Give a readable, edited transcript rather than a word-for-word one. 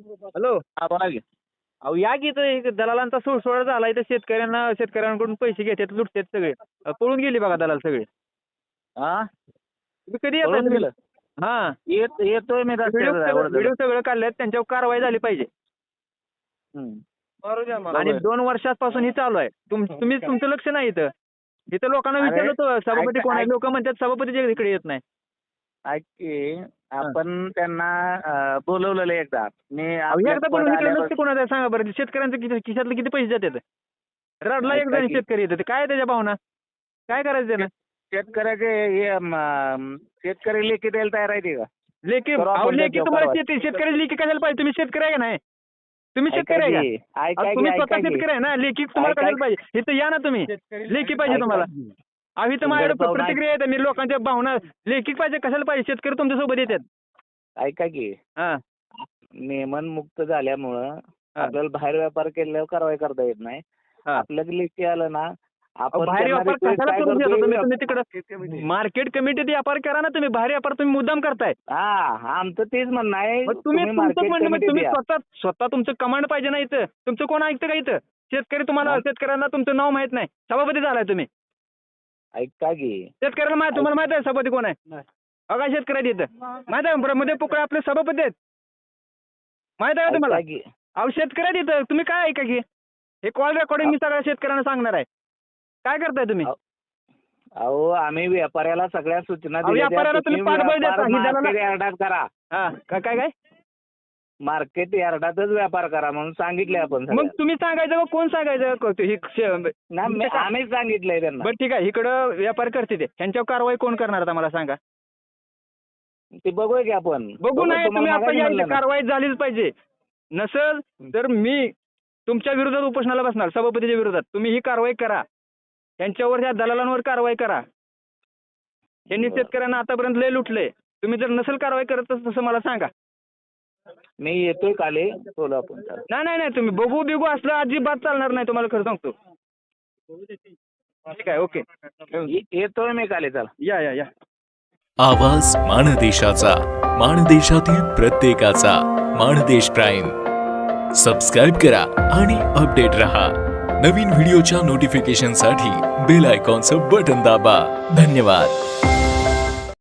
Hello. हा बोला की. अहो या की इथं दलालांचा सुळसुळा झाला इथं शेतकऱ्यांकडून पैसे घेतात लुटतात सगळे. पळून गेली बघा दलाल सगळे. हा तुम्ही कधी पळून येताय? गेलं? हा येतोय मी व्हिडिओ सगळं काढलेत, त्यांच्यावर कारवाई झाली पाहिजे. आणि 2 वर्षांपासून ही चालू आहे. तुमचं लक्ष नाही इथं. इथं लोकांना अरे, विचारलं होतं सभापती कोण आहे, ऐक- लोक म्हणतात सभापती इकडे येत नाही. ऐक की आपण त्यांना बोलवलेलं एकदा मी एकदा आपल्यात पण पद इकडे आल्यापासून- लक्ष कोणाचं आहे सांगा बरं. शेतकऱ्यांचं खिशातले किती पैसे जातात? रडला एक ऐका जण की- शेतकरी येतात. काय आहे त्याच्या भावना? काय करायचं त्यानं? शेतकऱ्याचे शेतकरी लेखी द्यायला तयार आहे ते का? लेखी करू आपण लेखी त्याच्यावर तुम्हाला कारवाई. शेतकरी लेखी कशाला पाहिजे? तुम्ही शेतकरी आहे का नाही? तुम्ही ऐका शेतकरी आहे की, का? ऐका अहो, की, तुम्ही ऐका स्वतः की. शेतकरी आहे ना. लेखी तुम्हाला ऐका कशाला की. पाहिजे? इथं या ना तुम्ही. लेखी पाहिजे ऐका तुम्हाला. की. अहो इथं तुमच्याकडे माझ्याकडे पाहून प्रतिक्रिया येतात. मी लोकांच्या भावना लेखी पाहिजे कशाला पाहिजे? शेतकरी तुमच्या सोबत येतात. ऐका की हा नियमन मुक्त झाल्यामुळं हा. आपल्याला बाहेर व्यापार केल्यावर कारवाई करता येत नाही. हा. आपल्याला लेखी आलं ना आपण बाहेर त्यांना व्यापार request कशाला काय करून देता तुम्ही? करतोय? तिकडं मार्केट कमिटीत व्यापार करा ना तुम्ही. बाहेर व्यापार तुम्ही मुद्दाम करताय. हा आमचं तेच म्हणणं आहे. मग तुम्ही तुमचं market म्हणणं म्हणजे committee तुम्ही द्या. स्वतः तुमचं कमांड पाहिजे ना इथं. तुमचं कोण ऐकतं का इथं? शेतकरी तुम्हाला शेतकऱ्यांना तुमचं नाव माहित नाही. सभापती झालाय तुम्ही. ऐका की शेतकऱ्याला तुम्हाला माहित आहे सभापती कोण आहे? बघा शेतकऱ्यात इथं माहित आहे ब्रह्मदेव पोकळे आपले सभापती आहेत. माहित आहे का तुम्हाला? ऐका की अहो शेतकऱ्यात इथं तुम्ही काय ऐका की हे कॉल रेकॉर्डिंग मी सगळ्या शेतकऱ्यांना सांगणार आहे. काय करताय तुम्ही? अहो आम्ही व्यापाऱ्याला सगळ्या सूचना अहो, व्यापाऱ्याला तुम्ही पाठबळ देता. ही दलाला- मार्केट यार्डात करा. हा काय मार्केट यार्डातच व्यापार करा म्हणून सांगितले आपण मग सगळ्यांना. तुम्ही सांगायचं का कोण सांगायचं? आम्हीच सांगितलंय त्यांना. बरं ठीक आहे. इकडं व्यापार करते ते त्यांच्यावर कारवाई कोण करणार आता मला सांगा. ते बघूया की आपण बघू नाही तुम्हाला तुम्ही आता मागाशी यायची म्हणलं ना. कारवाई झालीच पाहिजे. नसल तर मी तुमच्या विरोधात उपोषणाला बसणार सभापतीच्या विरोधात. तुम्ही ही कारवाई करा. त्यांच्यावर त्या दलालांवर कारवाई करा. यांनी बरं. शेतकऱ्यांना आतापर्यंत लय लुटले. तुम्ही जर नसेल कारवाई करत तसं मला सांगा. मी येतोय काले बोलू आपण. नाही तुम्ही बघू बिगू असलं अजिबात चालणार नाही. तुम्हाला खरं सांगतो. ठीक आहे ओके. येतोय मी काले चला. या. आवाज माणदेशाचा, माणदेशातील प्रत्येकाचा. माणदेश प्राईम सबस्क्राईब करा आणि अपडेट रहा. नवीन व्हिडिओच्या नोटिफिकेशनसाठी बेल आयकॉनचं बटन दाबा. धन्यवाद.